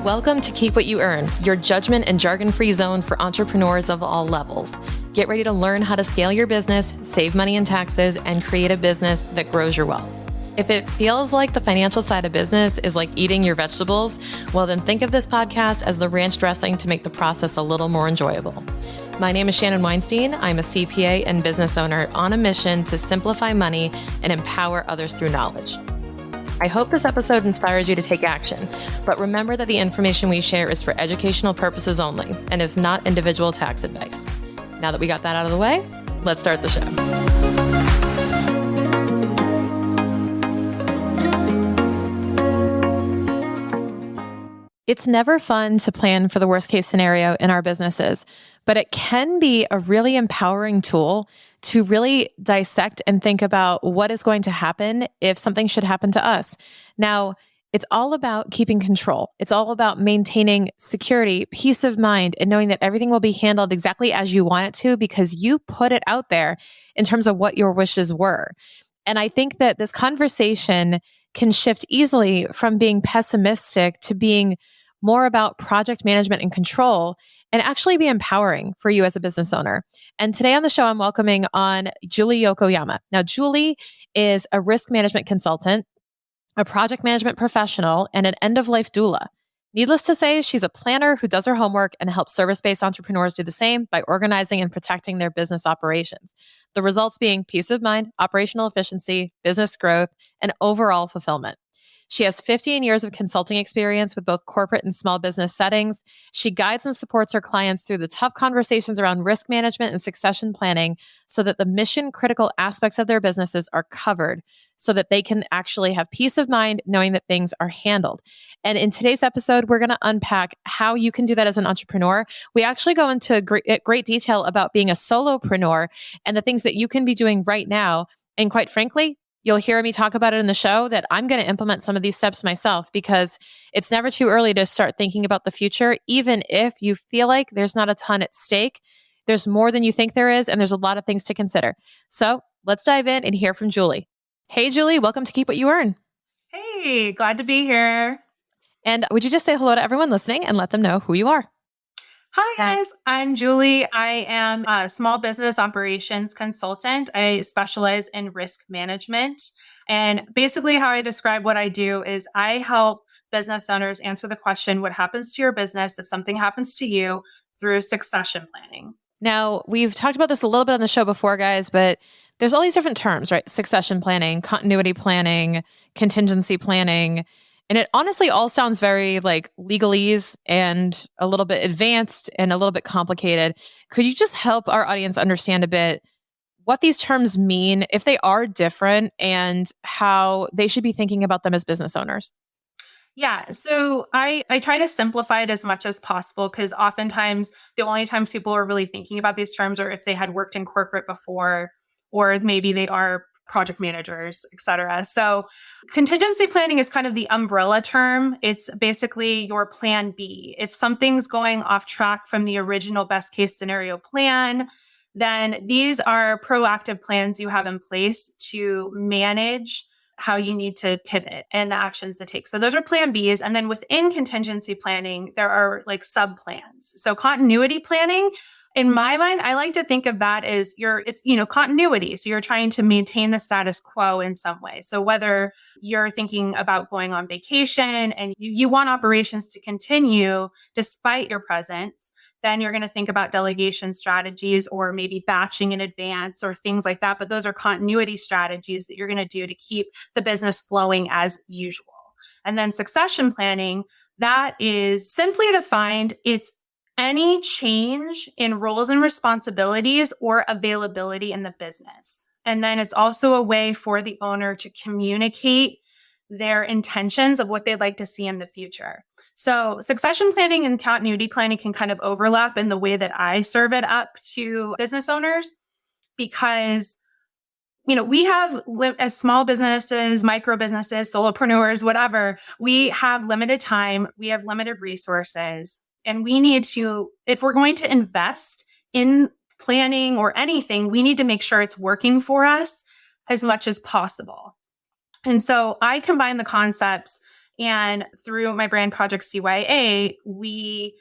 Welcome to Keep What You Earn, your judgment and jargon-free zone for entrepreneurs of all levels. Get ready to learn how to scale your business, save money in taxes, and create a business that grows your wealth. If it feels like the financial side of business is like eating your vegetables, well then think of this podcast as the ranch dressing to make the process a little more enjoyable. My name is Shannon Weinstein. I'm a CPA and business owner on a mission to simplify money and empower others through knowledge. I hope this episode inspires you to take action, but remember that the information we share is for educational purposes only and is not individual tax advice. Now that we got that out of the way, let's start the show. It's never fun to plan for the worst case scenario in our businesses, but it can be a really empowering tool to really dissect and think about what is going to happen if something should happen to us. Now, it's all about keeping control. It's all about maintaining security, peace of mind, and knowing that everything will be handled exactly as you want it to because you put it out there in terms of what your wishes were. And I think that this conversation can shift easily from being pessimistic to being more about project management and control, and actually be empowering for you as a business owner. And today on the show, I'm welcoming on Julee Yokoyama. Now, Julee is a risk management consultant, a project management professional, and an end-of-life doula. Needless to say, she's a planner who does her homework and helps service-based entrepreneurs do the same by organizing and protecting their business operations. The results being peace of mind, operational efficiency, business growth, and overall fulfillment. She has 15 years of consulting experience with both corporate and small business settings. She guides and supports her clients through the tough conversations around risk management and succession planning so that the mission critical aspects of their businesses are covered so that they can actually have peace of mind knowing that things are handled. And in today's episode, we're going to unpack how you can do that as an entrepreneur. We actually go into great detail about being a solopreneur and the things that you can be doing right now. And quite frankly, you'll hear me talk about it in the show that I'm going to implement some of these steps myself because it's never too early to start thinking about the future, even if you feel like there's not a ton at stake. There's more than you think there is, and there's a lot of things to consider. So let's dive in and hear from Julee. Hey, Julee, welcome to Keep What You Earn. Hey, glad to be here. And would you just say hello to everyone listening and let them know who you are? Hi, guys. I'm Julee. I am a small business operations consultant. I specialize in risk management. And basically how I describe what I do is I help business owners answer the question, what happens to your business if something happens to you through succession planning? Now, we've talked about this a little bit on the show before, guys, but there's all these different terms, right? Succession planning, continuity planning, contingency planning. And it honestly all sounds very like legalese and a little bit advanced and a little bit complicated. Could you just help our audience understand a bit what these terms mean, if they are different, and how they should be thinking about them as business owners? Yeah, so I try to simplify it as much as possible because oftentimes the only times people are really thinking about these terms are if they had worked in corporate before, or maybe they are project managers, et cetera. So contingency planning is kind of the umbrella term. It's basically your plan B. If something's going off track from the original best case scenario plan, then these are proactive plans you have in place to manage how you need to pivot and the actions to take. So those are plan Bs. And then within contingency planning, there are like sub plans. So continuity planning, in my mind, I like to think of that as it's continuity. So you're trying to maintain the status quo in some way. So whether you're thinking about going on vacation and you want operations to continue despite your presence, then you're going to think about delegation strategies or maybe batching in advance or things like that. But those are continuity strategies that you're going to do to keep the business flowing as usual. And then succession planning, that is simply defined. It's any change in roles and responsibilities or availability in the business. And then it's also a way for the owner to communicate their intentions of what they'd like to see in the future. So succession planning and continuity planning can kind of overlap in the way that I serve it up to business owners because we have, as small businesses, micro businesses, solopreneurs, whatever, we have limited time, we have limited resources, and we need to, if we're going to invest in planning or anything, we need to make sure it's working for us as much as possible. And so I combine the concepts And through my brand project CYA, we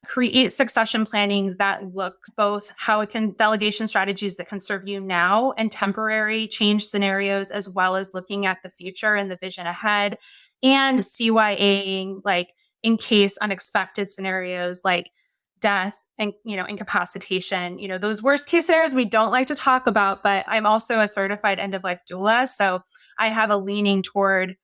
create succession planning that looks both how it can delegation strategies that can serve you now and temporary change scenarios, as well as looking at the future and the vision ahead, and CYAing like in case unexpected scenarios like death and, incapacitation, those worst case scenarios we don't like to talk about, but I'm also a certified end of life doula. So I have a leaning toward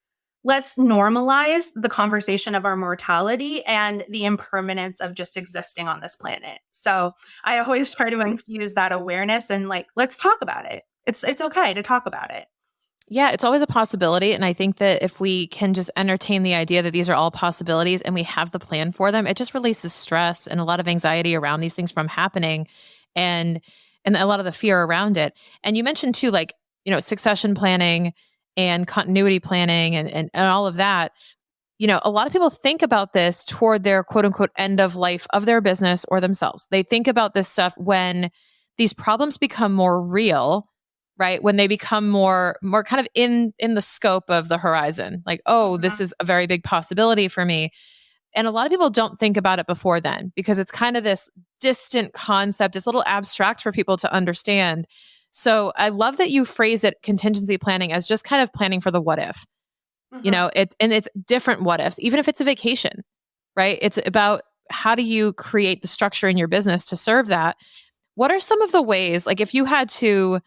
let's normalize the conversation of our mortality and the impermanence of just existing on this planet. So I always try to infuse that awareness and like, let's talk about it. It's okay to talk about it. Yeah, it's always a possibility. And I think that if we can just entertain the idea that these are all possibilities and we have the plan for them, it just releases stress and a lot of anxiety around these things from happening and a lot of the fear around it. And you mentioned too, like, succession planning and continuity planning and all of that. A lot of people think about this toward their quote unquote end of life of their business or themselves. They think about this stuff when these problems become more real, right? When they become more kind of in the scope of the horizon, like, oh, this is a very big possibility for me. And a lot of people don't think about it before then because it's kind of this distant concept. It's a little abstract for people to understand. So I love that you phrase it contingency planning as just kind of planning for the what if, it's different what ifs, even if it's a vacation, right? It's about how do you create the structure in your business to serve that? What are some of the ways, like if you had to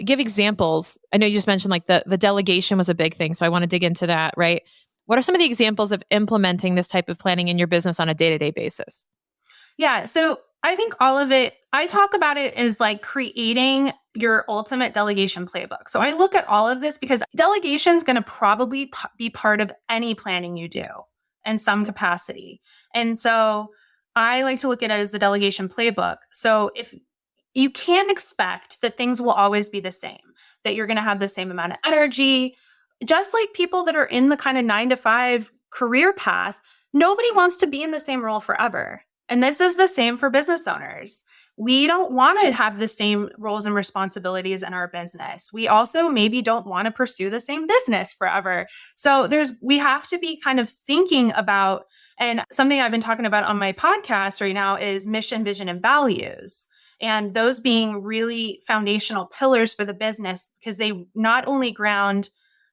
give examples, I know you just mentioned like the delegation was a big thing. So I want to dig into that, right? What are some of the examples of implementing this type of planning in your business on a day-to-day basis? Yeah. So I think all of it, I talk about it as like creating your ultimate delegation playbook. So I look at all of this because delegation is going to probably be part of any planning you do in some capacity. And so I like to look at it as the delegation playbook. So if you can't expect that things will always be the same, that you're going to have the same amount of energy, just like people that are in the kind of 9-to-5 career path, nobody wants to be in the same role forever. And this is the same for business owners. We don't want to have the same roles and responsibilities in our business. We also maybe don't want to pursue the same business forever. So we have to be kind of thinking about, and something I've been talking about on my podcast right now is mission, vision, and values. And those being really foundational pillars for the business because they not only ground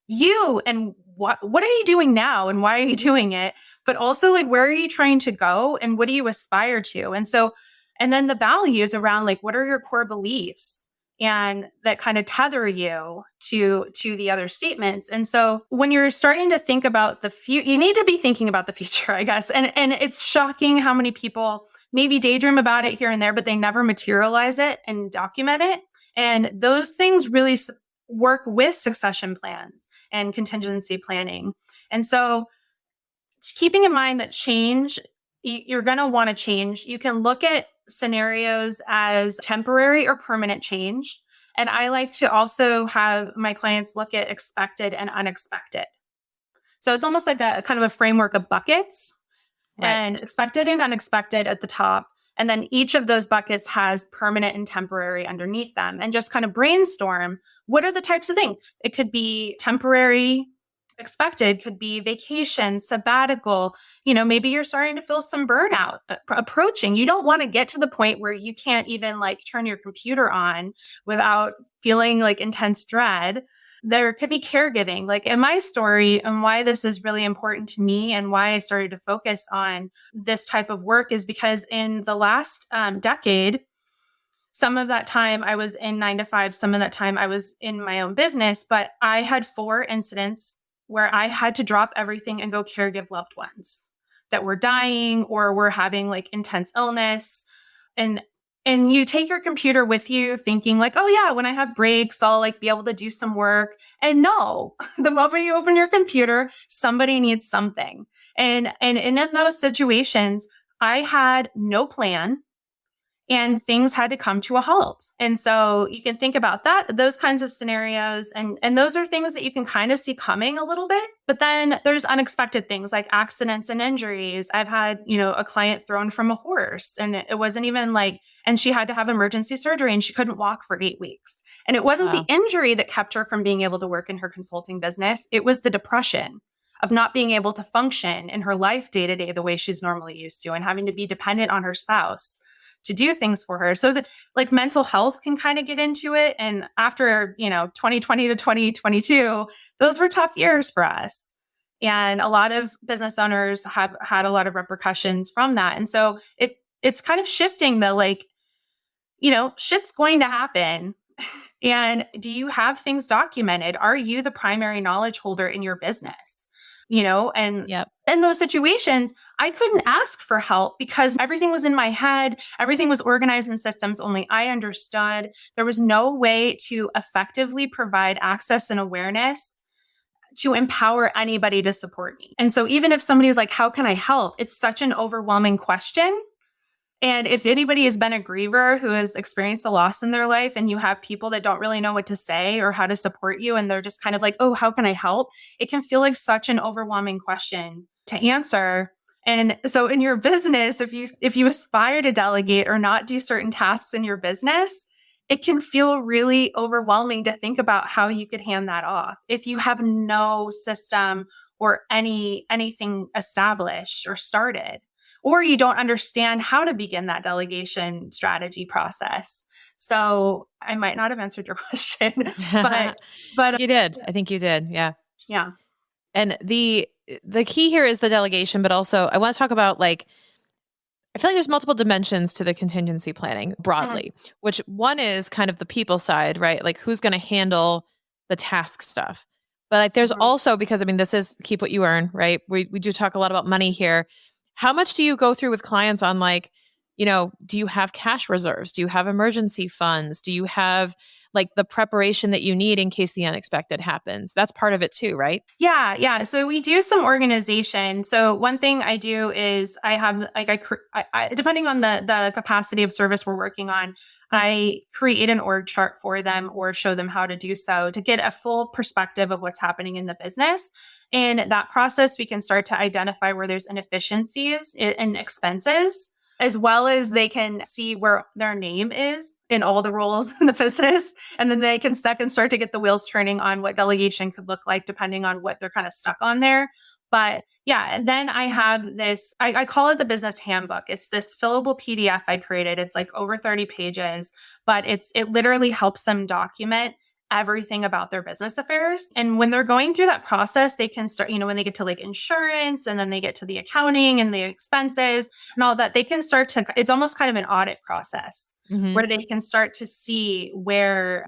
you and what are you doing now and why are you doing it, but also like where are you trying to go and what do you aspire to? And then the values around like what are your core beliefs and that kind of tether you to the other statements. And so when you're starting to think about the future, you need to be thinking about the future, I guess. And it's shocking how many people maybe daydream about it here and there, but they never materialize it and document it. And those things really work with succession plans and contingency planning. And so keeping in mind that change, you're going to want to change. You can look at scenarios as temporary or permanent change. And I like to also have my clients look at expected and unexpected. So it's almost like a kind of a framework of buckets, right? And expected and unexpected at the top. And then each of those buckets has permanent and temporary underneath them, and just kind of brainstorm what are the types of things. It could be temporary, expected could be vacation, sabbatical. Maybe you're starting to feel some burnout approaching. You don't want to get to the point where you can't even like turn your computer on without feeling like intense dread. There could be caregiving. Like in my story, and why this is really important to me and why I started to focus on this type of work is because in the last decade, some of that time I was in 9-to-5, some of that time I was in my own business, but I had 4 incidents where I had to drop everything and go caregive loved ones that were dying or were having like intense illness. And you take your computer with you thinking like, oh yeah, when I have breaks, I'll like be able to do some work. And no, the moment you open your computer, somebody needs something. And in those situations, I had no plan and things had to come to a halt. And so you can think about those kinds of scenarios. And those are things that you can kind of see coming a little bit. But then there's unexpected things like accidents and injuries. I've had, a client thrown from a horse and it wasn't even like, and she had to have emergency surgery and she couldn't walk for 8 weeks. And it wasn't the injury that kept her from being able to work in her consulting business. It was the depression of not being able to function in her life day to day the way she's normally used to, and having to be dependent on her spouse to do things for her. So that like mental health can kind of get into it. And after, 2020 to 2022, those were tough years for us. And a lot of business owners have had a lot of repercussions from that. And so it's kind of shifting the like, shit's going to happen. And do you have things documented? Are you the primary knowledge holder in your business? And Yep. in those situations, I couldn't ask for help because everything was in my head. Everything was organized in systems only I understood. There was no way to effectively provide access and awareness to empower anybody to support me. And so even if somebody is like, how can I help? It's such an overwhelming question. And if anybody has been a griever who has experienced a loss in their life, and you have people that don't really know what to say or how to support you, and they're just kind of like, oh, how can I help? It can feel like such an overwhelming question to answer. And so in your business, if you aspire to delegate or not do certain tasks in your business, it can feel really overwhelming to think about how you could hand that off if you have no system or anything established or started, or you don't understand how to begin that delegation strategy process. So I might not have answered your question, but You did. I think you did. Yeah. Yeah. And the key here is the delegation, but also I want to talk about like, I feel like there's multiple dimensions to the contingency planning broadly, which one is kind of the people side, right? Like who's going to handle the task stuff. But like there's also, because I mean, this is keep what you earn, right? We do talk a lot about money here. How much do you go through with clients on like, do you have cash reserves? Do you have emergency funds? Do you have like the preparation that you need in case the unexpected happens? That's part of it too, right? Yeah. Yeah. So we do some organization. So one thing I do is I have like, I depending on the capacity of service we're working on, I create an org chart for them or show them how to do so to get a full perspective of what's happening in the business. In that process, we can start to identify where there's inefficiencies and expenses, as well as they can see where their name is in all the roles in the business. And then they can start to get the wheels turning on what delegation could look like, depending on what they're kind of stuck on there. But yeah, and then I have this, I call it the business handbook. It's this fillable PDF I created. It's like over 30 pages, but it literally helps them document everything about their business affairs. And when they're going through that process, they can start, when they get to like insurance and then they get to the accounting and the expenses and all that, they can start to, it's almost kind of an audit process where they can start to see where,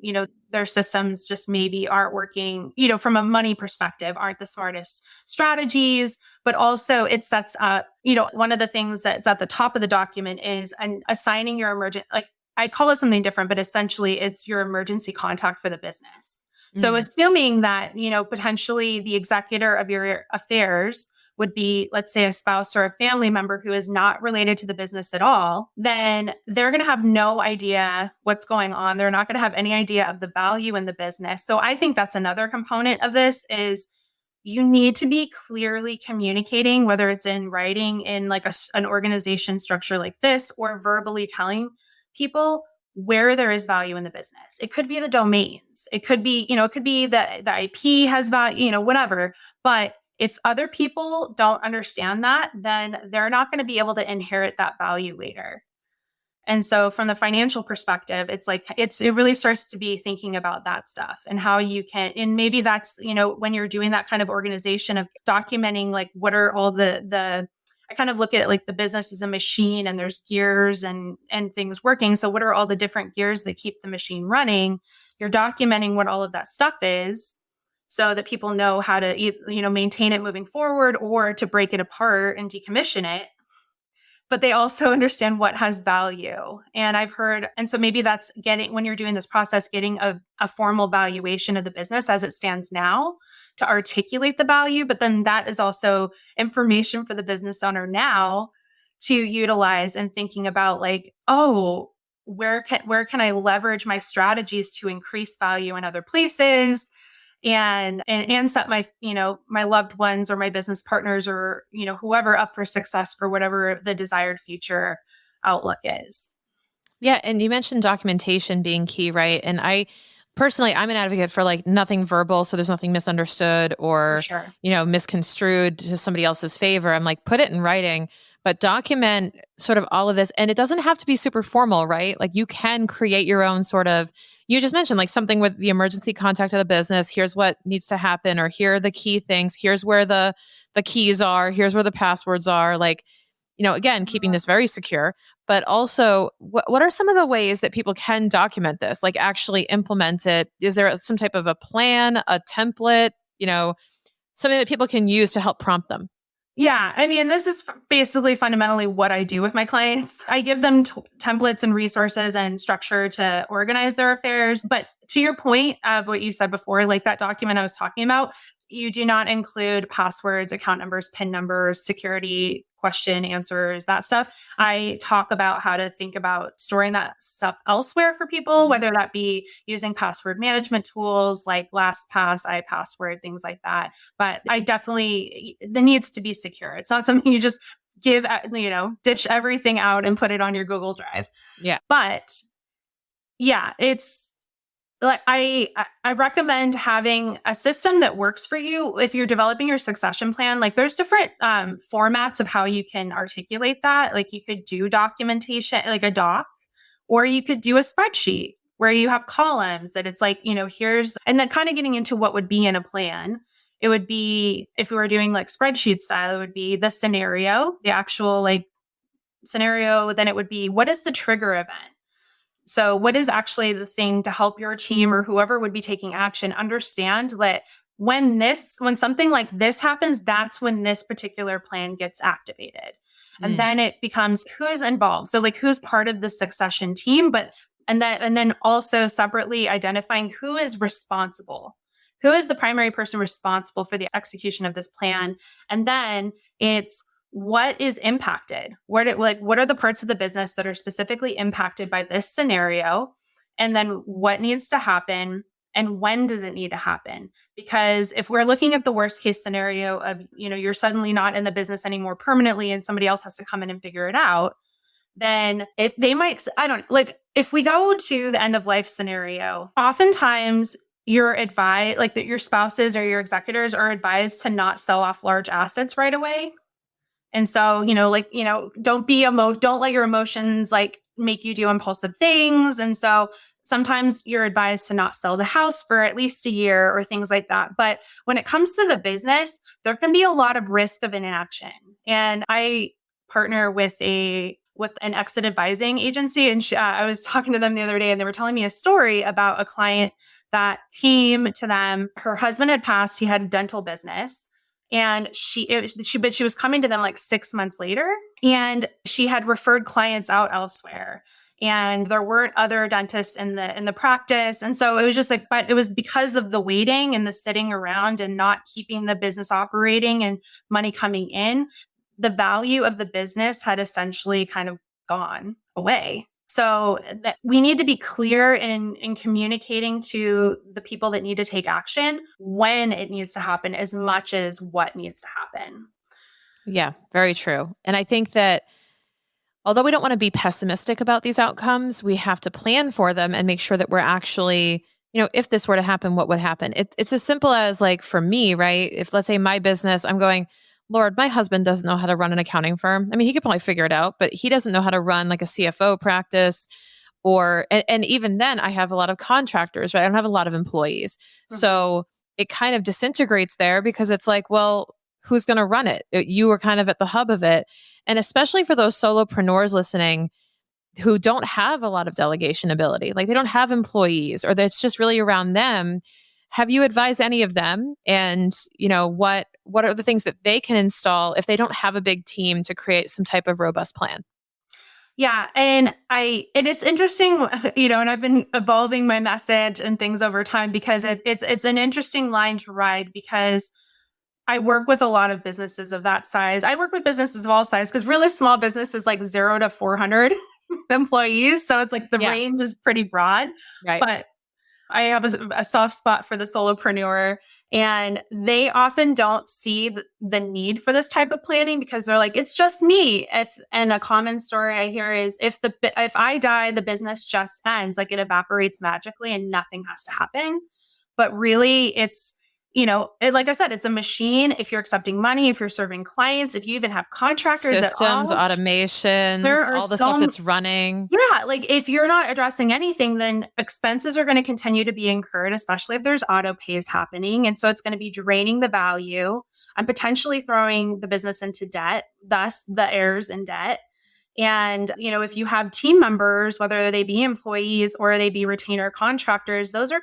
their systems just maybe aren't working, from a money perspective, aren't the smartest strategies, but also it sets up, one of the things that's at the top of the document is assigning your emergent, like, I call it something different, but essentially it's your emergency contact for the business. So assuming that, potentially the executor of your affairs would be, let's say, a spouse or a family member who is not related to the business at all, then they're going to have no idea what's going on. They're not going to have any idea of the value in the business. So I think that's another component of this is you need to be clearly communicating, whether it's in writing in like an organization structure like this or verbally telling people where there is value in the business. It could be the domains. It could be, it could be the IP has value, whatever. But if other people don't understand that, then they're not going to be able to inherit that value later. And so from the financial perspective, it's like, it really starts to be thinking about that stuff and how you can, and maybe that's, when you're doing that kind of organization of documenting, like what are all I kind of look at it like the business is a machine and there's gears and things working. So what are all the different gears that keep the machine running? You're documenting what all of that stuff is so that people know how to, maintain it moving forward or to break it apart and decommission it. But they also understand what has value. And I've heard, and so maybe that's when you're doing this process, getting a formal valuation of the business as it stands now to articulate the value. But then that is also information for the business owner now to utilize and thinking about like, oh, where can I leverage my strategies to increase value in other places and set my, my loved ones or my business partners or, whoever up for success for whatever the desired future outlook is. Yeah. And you mentioned documentation being key, right? And I personally, I'm an advocate for like nothing verbal. So there's nothing misunderstood For or, sure. misconstrued to somebody else's favor. I'm like, put it in writing, but document sort of all of this. And it doesn't have to be super formal, right? Like you can create your own sort of, you just mentioned like something with the emergency contact of the business. Here's what needs to happen, or here are the key things. Here's where the keys are. Here's where the passwords are. Like, again, keeping this very secure, but also what are some of the ways that people can document this, like actually implement it? Is there some type of a plan, a template, something that people can use to help prompt them? Yeah. I mean, this is basically fundamentally what I do with my clients. I give them templates and resources and structure to organize their affairs. But to your point of what you said before, like that document I was talking about, you do not include passwords, account numbers, PIN numbers, security question answers, that stuff. I talk about how to think about storing that stuff elsewhere for people, whether that be using password management tools like LastPass, iPassword, things like that. But it needs to be secure. It's not something you just ditch everything out and put it on your Google Drive. Yeah. But yeah, it's like I recommend having a system that works for you if you're developing your succession plan. Like there's different formats of how you can articulate that. Like you could do documentation, like a doc, or you could do a spreadsheet where you have columns that it's like, and then kind of getting into what would be in a plan. It would be, if we were doing like spreadsheet style, it would be the scenario, the actual like scenario. Then it would be, what is the trigger event? So what is actually the thing to help your team or whoever would be taking action understand that when something like this happens, that's when this particular plan gets activated. And then it becomes who's involved. So like who's part of the succession team, and then also separately identifying who is responsible. Who is the primary person responsible for the execution of this plan? And then it's what is impacted? What are the parts of the business that are specifically impacted by this scenario? And then what needs to happen and when does it need to happen? Because if we're looking at the worst case scenario of, you're suddenly not in the business anymore permanently and somebody else has to come in and figure it out, then if we go to the end of life scenario, oftentimes you're advised, like that your spouses or your executors are advised to not sell off large assets right away. And so, don't let your emotions like make you do impulsive things. And so sometimes you're advised to not sell the house for at least a year or things like that. But when it comes to the business, there can be a lot of risk of inaction. And I partner with an exit advising agency. And I was talking to them the other day and they were telling me a story about a client that came to them. Her husband had passed. He had a dental business. And she was coming to them like 6 months later, and she had referred clients out elsewhere, and there weren't other dentists in the practice. And so it was just like, but it was because of the waiting and the sitting around and not keeping the business operating and money coming in, the value of the business had essentially kind of gone away. So we need to be clear in communicating to the people that need to take action when it needs to happen as much as what needs to happen. Yeah, very true. And I think that although we don't want to be pessimistic about these outcomes, we have to plan for them and make sure that we're actually, if this were to happen, what would happen? It's as simple as like for me, right? If let's say my business, I'm going, Lord, my husband doesn't know how to run an accounting firm. I mean, he could probably figure it out, but he doesn't know how to run like a CFO practice and even then I have a lot of contractors, right? I don't have a lot of employees. Mm-hmm. So it kind of disintegrates there because it's like, well, who's going to run it? You were kind of at the hub of it. And especially for those solopreneurs listening who don't have a lot of delegation ability, like they don't have employees or that's just really around them. Have you advised any of them? And, what are the things that they can install if they don't have a big team to create some type of robust plan? Yeah. And it's interesting, and I've been evolving my message and things over time because it's an interesting line to ride because I work with a lot of businesses of that size. I work with businesses of all size because really small business is like 0 to 400 employees. So it's like the range is pretty broad, right? But I have a soft spot for the solopreneur And they often don't see the need for this type of planning because they're like, it's just me. And a common story I hear is if I die, the business just ends, like it evaporates magically and nothing has to happen. But really it's, like I said, it's a machine. If you're accepting money, if you're serving clients, if you even have contractors systems, at all, automations, all the stuff that's running. Yeah. Like if you're not addressing anything, then expenses are going to continue to be incurred, especially if there's auto pays happening. And so it's going to be draining the value and potentially throwing the business into debt, thus the heirs in debt. And, if you have team members, whether they be employees or they be retainer contractors, those are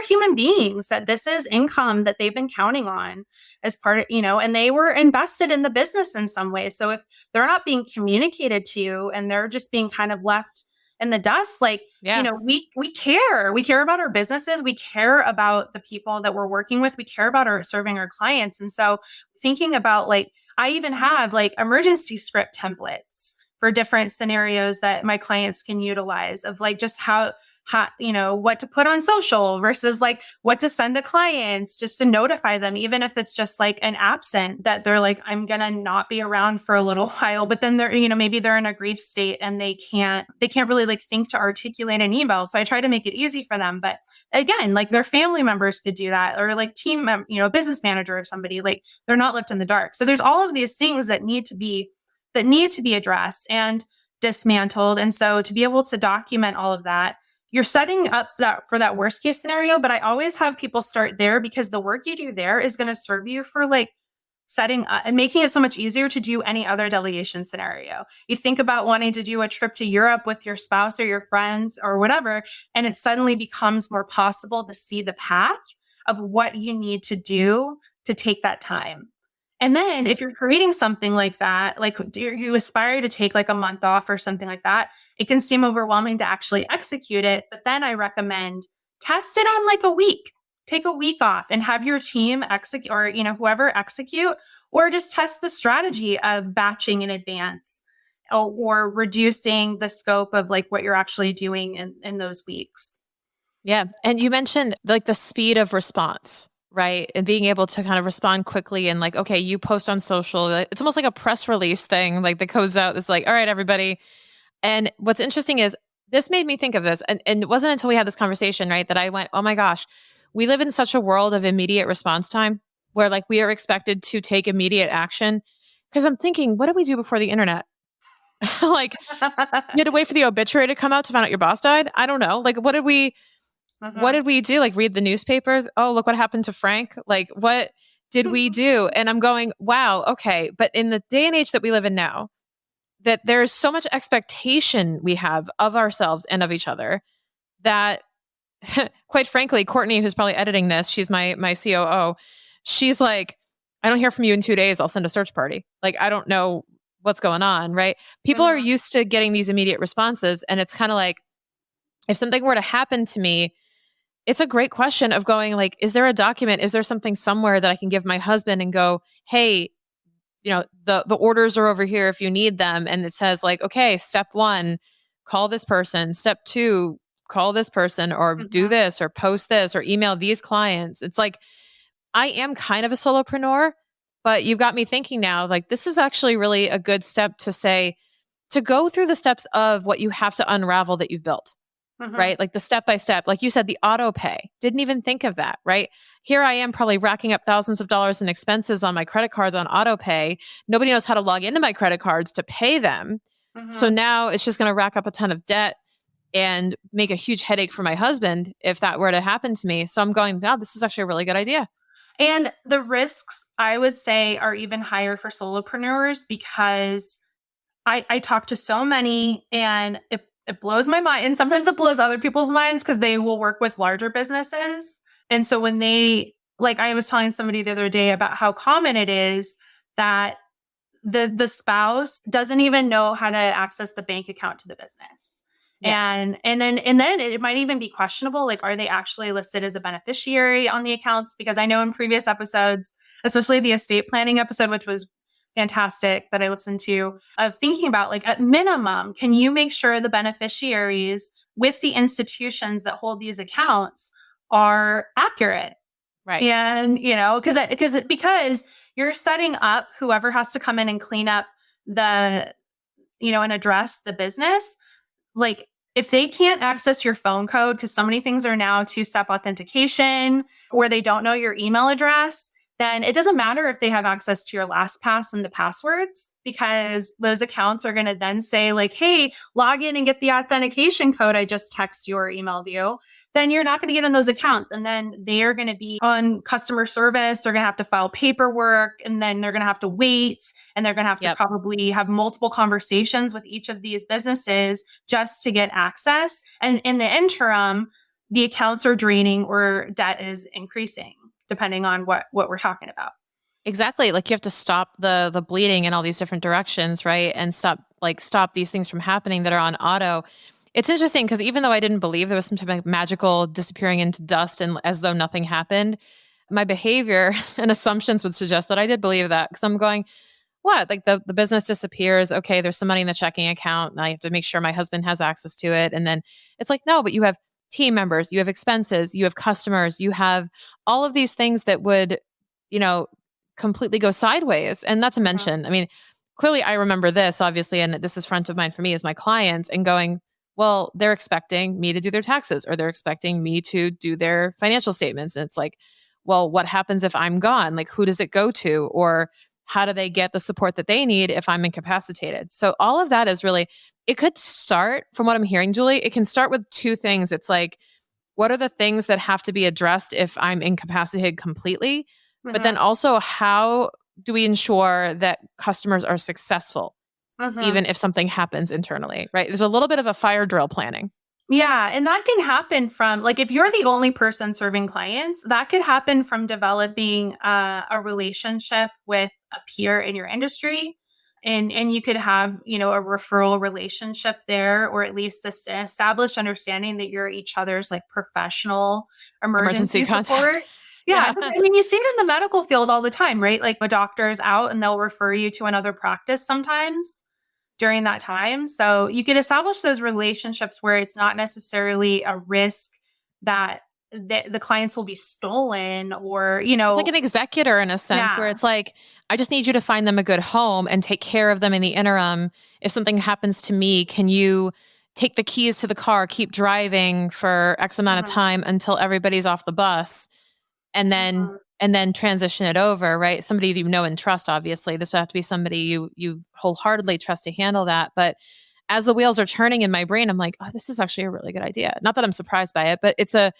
human beings that this is income that they've been counting on as part of, and they were invested in the business in some way. So if they're not being communicated to and they're just being kind of left in the dust, we care about our businesses. We care about the people that we're working with. We care about serving our clients. And so thinking about I even have emergency script templates for different scenarios that my clients can utilize of just how what to put on social versus what to send to clients just to notify them, even if it's just an absent that they're I'm going to not be around for a little while, but then they're, maybe they're in a grief state and they can't really think to articulate an email. So I try to make it easy for them. But again, their family members could do that or a business manager or somebody, they're not left in the dark. So there's all of these things that need to be addressed and dismantled. And so to be able to document all of that, you're setting up for that worst case scenario. But I always have people start there because the work you do there is going to serve you for setting up and making it so much easier to do any other delegation scenario. You think about wanting to do a trip to Europe with your spouse or your friends or whatever, and it suddenly becomes more possible to see the path of what you need to do to take that time. And then if you're creating something like that, you aspire to take a month off or something like that, it can seem overwhelming to actually execute it. But then I recommend test it on a week. Take a week off and have your team execute or, whoever execute, or just test the strategy of batching in advance or reducing the scope of what you're actually doing in those weeks. Yeah. And you mentioned the speed of response. Right. And being able to kind of respond quickly and okay, you post on social. It's almost like a press release thing, that comes out. It's all right, everybody. And what's interesting is this made me think of this. And it wasn't until we had this conversation, right, that I went, oh my gosh, we live in such a world of immediate response time where we are expected to take immediate action. Because I'm thinking, what did we do before the internet? You had to wait for the obituary to come out to find out your boss died. I don't know. What did we... What did we do? Read the newspaper? Oh, look what happened to Frank. What did we do? And I'm going, wow, okay. But in the day and age that we live in now, that there's so much expectation we have of ourselves and of each other that, quite frankly, Courtney, who's probably editing this, she's my COO. She's I don't hear from you in 2 days. I'll send a search party. I don't know what's going on, right? People are used to getting these immediate responses. And it's kind of if something were to happen to me, it's a great question of going is there a document? Is there something somewhere that I can give my husband and go, hey, the orders are over here if you need them. And it says okay, step 1, call this person. Step 2, call this person or do this or post this or email these clients. It's I am kind of a solopreneur, but you've got me thinking now, this is actually really a good step to go through the steps of what you have to unravel that you've built. Right? The step by step, you said, the auto pay. Didn't even think of that, right? Here I am probably racking up thousands of dollars in expenses on my credit cards on auto pay. Nobody knows how to log into my credit cards to pay them. So now it's just going to rack up a ton of debt and make a huge headache for my husband if that were to happen to me. So I'm going, wow, this is actually a really good idea. And the risks, I would say, are even higher for solopreneurs because I talk to so many and it blows my mind. And sometimes it blows other people's minds because they will work with larger businesses. And so when I was telling somebody the other day about how common it is that the spouse doesn't even know how to access the bank account to the business. Yes. And then it might even be questionable. Are they actually listed as a beneficiary on the accounts? Because I know in previous episodes, especially the estate planning episode, which was fantastic that I listened to, of thinking about at minimum, can you make sure the beneficiaries with the institutions that hold these accounts are accurate? Right. And, because you're setting up whoever has to come in and clean up the, and address the business. Like, if they can't access your phone code, because so many things are now two-step authentication, or they don't know your email address, then it doesn't matter if they have access to your LastPass and the passwords, because those accounts are going to then say like, hey, log in and get the authentication code I just texted you or emailed you. Then you're not going to get on those accounts. And then they're going to be on customer service. They're going to have to file paperwork, and then they're going to have to wait, and they're going to have to probably have multiple conversations with each of these businesses just to get access. And in the interim, the accounts are draining or debt is increasing, depending on what we're talking about. Exactly. Like, you have to stop the bleeding in all these different directions, right? And stop these things from happening that are on auto. It's interesting because even though I didn't believe there was some type of magical disappearing into dust and as though nothing happened, my behavior and assumptions would suggest that I did believe that, because I'm going, what? Like, the business disappears. Okay, there's some money in the checking account, and I have to make sure my husband has access to it. And then it's like, no, but you have team members, you have expenses, you have customers, you have all of these things that would, completely go sideways. And not to mention, I mean, clearly I remember this, obviously, and this is front of mind for me as my clients, and going, well, they're expecting me to do their taxes, or they're expecting me to do their financial statements. And it's like, well, what happens if I'm gone? Like, who does it go to? Or how do they get the support that they need if I'm incapacitated? So all of that is really, it could start, from what I'm hearing, Julie, it can start with two things. It's like, what are the things that have to be addressed if I'm incapacitated completely? But then also, how do we ensure that customers are successful, even if something happens internally, right? There's a little bit of a fire drill planning. Yeah. And that can happen from, like, if you're the only person serving clients, that could happen from developing a relationship with a peer in your industry. And you could have, a referral relationship there, or at least an established understanding that you're each other's like professional emergency support. Yeah. I mean, you see it in the medical field all the time, right? Like, a doctor is out and they'll refer you to another practice sometimes during that time. So you can establish those relationships where it's not necessarily a risk that the clients will be stolen, or, It's like an executor in a sense, where it's like, I just need you to find them a good home and take care of them in the interim. If something happens to me, can you take the keys to the car, keep driving for X amount of time until everybody's off the bus, and then transition it over, right? Somebody you know and trust, obviously. This would have to be somebody you wholeheartedly trust to handle that. But as the wheels are turning in my brain, I'm like, oh, this is actually a really good idea. Not that I'm surprised by it, but it's a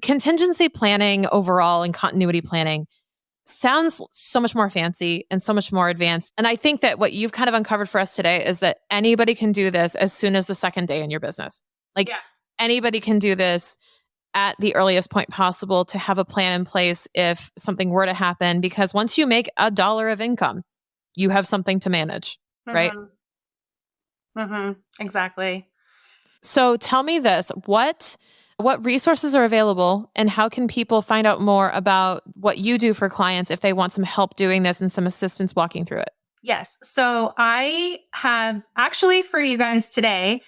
contingency planning overall, and continuity planning sounds so much more fancy and so much more advanced. And I think that what you've kind of uncovered for us today is that anybody can do this as soon as the second day in your business. Like, anybody can do this at the earliest point possible to have a plan in place if something were to happen, because once you make $1 of income, you have something to manage, right? Exactly. So tell me this, what resources are available, and how can people find out more about what you do for clients if they want some help doing this and some assistance walking through it? Yes. So I have actually, for you guys today,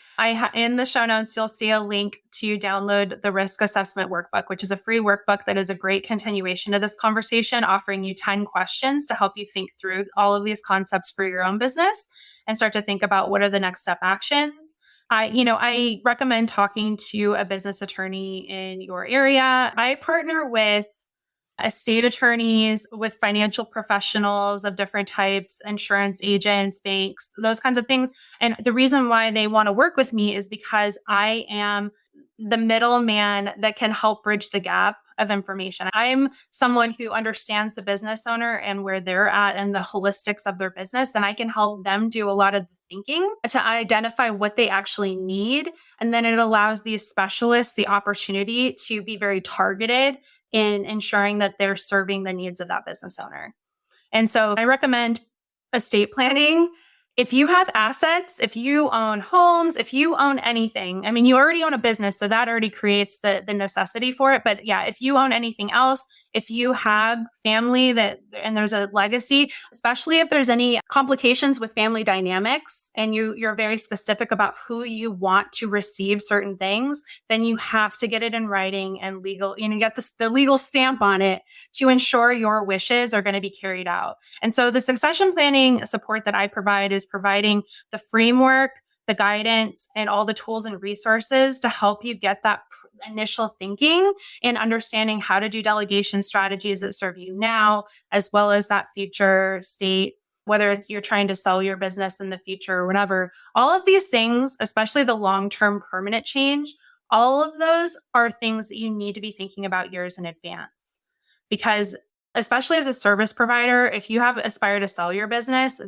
in the show notes, you'll see a link to download the risk assessment workbook, which is a free workbook that is a great continuation of this conversation, offering you 10 questions to help you think through all of these concepts for your own business and start to think about what are the next step actions. I recommend talking to a business attorney in your area. I partner with estate attorneys, with financial professionals of different types, insurance agents, banks, those kinds of things. And the reason why they want to work with me is because I am the middleman that can help bridge the gap of information. I'm someone who understands the business owner and where they're at and the holistics of their business. And I can help them do a lot of the thinking to identify what they actually need. And then it allows these specialists the opportunity to be very targeted in ensuring that they're serving the needs of that business owner. And so I recommend estate planning. If you have assets, if you own homes, if you own anything, I mean, you already own a business, so that already creates the necessity for it. But yeah, if you own anything else, If you have family and there's a legacy, especially if there's any complications with family dynamics and you're very specific about who you want to receive certain things, then you have to get it in writing and legal, you get the legal stamp on it to ensure your wishes are going to be carried out. And so the succession planning support that I provide is providing the framework, the guidance, and all the tools and resources to help you get that initial thinking and understanding how to do delegation strategies that serve you now, as well as that future state, whether it's you're trying to sell your business in the future or whatever. All of these things, especially the long-term permanent change, all of those are things that you need to be thinking about years in advance. Because especially as a service provider, if you have aspire to sell your business,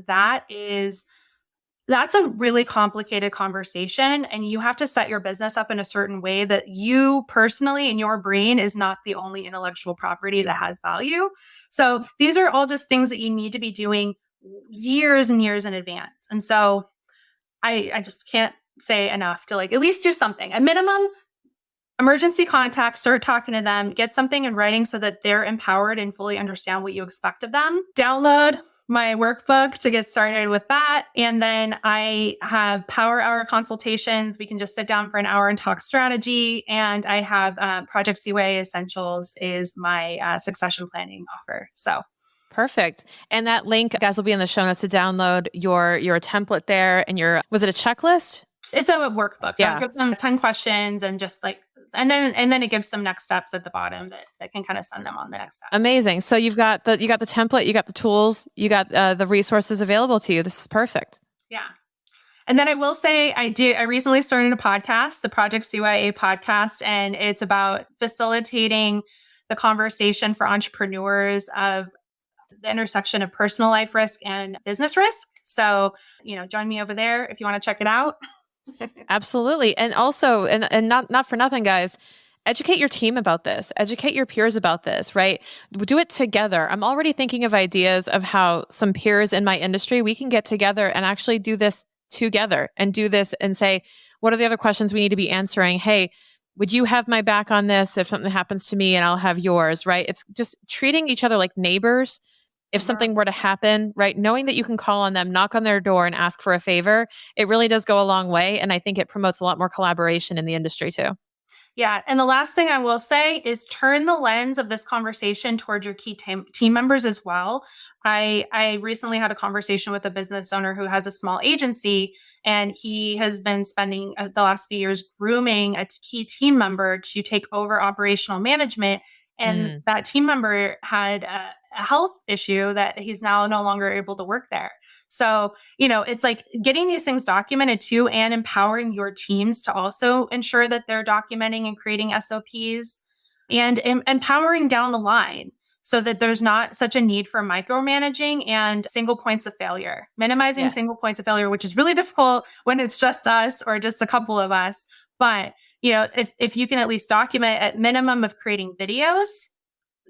that's a really complicated conversation, and you have to set your business up in a certain way that you personally in your brain is not the only intellectual property that has value. So these are all just things that you need to be doing years and years in advance. And so I just can't say enough to at least do something. At minimum, emergency contact, start talking to them, get something in writing so that they're empowered and fully understand what you expect of them. Download my workbook to get started with that. And then I have power hour consultations. We can just sit down for an hour and talk strategy. And I have Project CYA Essentials is my succession planning offer. So perfect. And that link, guys, will be in the show notes to download your template there. And was it a checklist? It's a workbook. So yeah. I give them 10 questions and just and then it gives some next steps at the bottom that can kind of send them on the next step. Amazing. So you got the template, you got the tools, you got the resources available to you. This is perfect. Yeah. And then I will say I recently started a podcast, the Project CYA podcast, and it's about facilitating the conversation for entrepreneurs of the intersection of personal life risk and business risk. So, join me over there if you want to check it out. Absolutely. And also, and not for nothing, guys, educate your team about this, educate your peers about this, right? Do it together. I'm already thinking of ideas of how some peers in my industry, we can get together and actually do this together and do this and say, what are the other questions we need to be answering? Hey, would you have my back on this if something happens to me and I'll have yours, right? It's just treating each other like neighbors. If something were to happen, right, knowing that you can call on them, knock on their door and ask for a favor, it really does go a long way. And I think it promotes a lot more collaboration in the industry too. Yeah. And the last thing I will say is turn the lens of this conversation towards your key team members as well. I recently had a conversation with a business owner who has a small agency, and he has been spending the last few years grooming a key team member to take over operational management. And that team member had a health issue that he's now no longer able to work there. So, it's getting these things documented too, and empowering your teams to also ensure that they're documenting and creating SOPs, and empowering down the line so that there's not such a need for micromanaging and single points of failure, minimizing single points of failure, which is really difficult when it's just us or just a couple of us. But if you can at least document at minimum of creating videos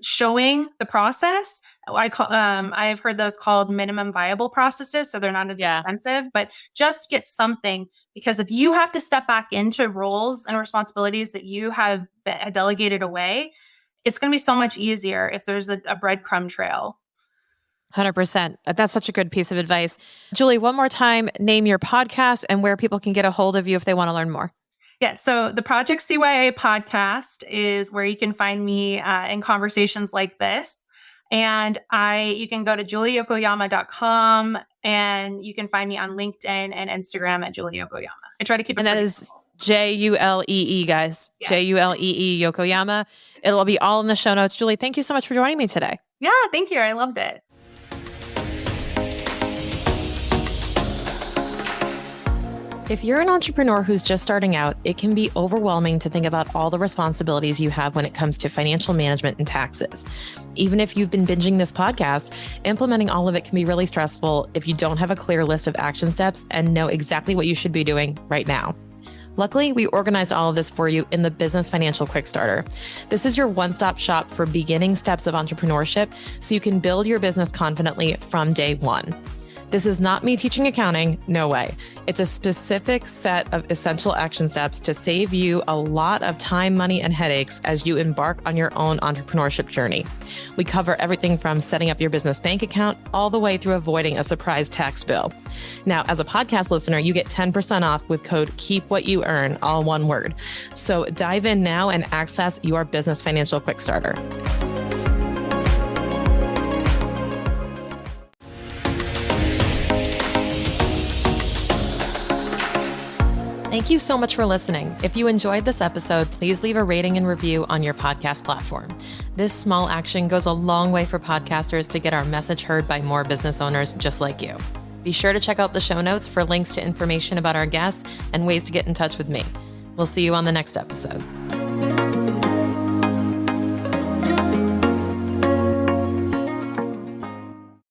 showing the process, I've heard those called minimum viable processes. So they're not as expensive, but just get something, because if you have to step back into roles and responsibilities that you have delegated away, it's going to be so much easier if there's a breadcrumb trail. 100%. That's such a good piece of advice. Julie, one more time, name your podcast and where people can get a hold of you if they want to learn more. Yeah, so the Project CYA podcast is where you can find me in conversations like this. And you can go to julieyokoyama.com, and you can find me on LinkedIn and Instagram at Julee Yokoyama. I try to keep it. And that is Julee, guys. Yes. Julee Yokoyama. It'll be all in the show notes. Julie, thank you so much for joining me today. Yeah, thank you. I loved it. If you're an entrepreneur who's just starting out, it can be overwhelming to think about all the responsibilities you have when it comes to financial management and taxes. Even if you've been binging this podcast, implementing all of it can be really stressful if you don't have a clear list of action steps and know exactly what you should be doing right now. Luckily, we organized all of this for you in the Business Financial Quick Starter. This is your one-stop shop for beginning steps of entrepreneurship so you can build your business confidently from day one. This is not me teaching accounting, no way. It's a specific set of essential action steps to save you a lot of time, money, and headaches as you embark on your own entrepreneurship journey. We cover everything from setting up your business bank account all the way through avoiding a surprise tax bill. Now, as a podcast listener, you get 10% off with code KEEPWHATYOUEARN, all one word. So dive in now and access your business financial quick starter. Thank you so much for listening. If you enjoyed this episode, please leave a rating and review on your podcast platform. This small action goes a long way for podcasters to get our message heard by more business owners just like you. Be sure to check out the show notes for links to information about our guests and ways to get in touch with me. We'll see you on the next episode.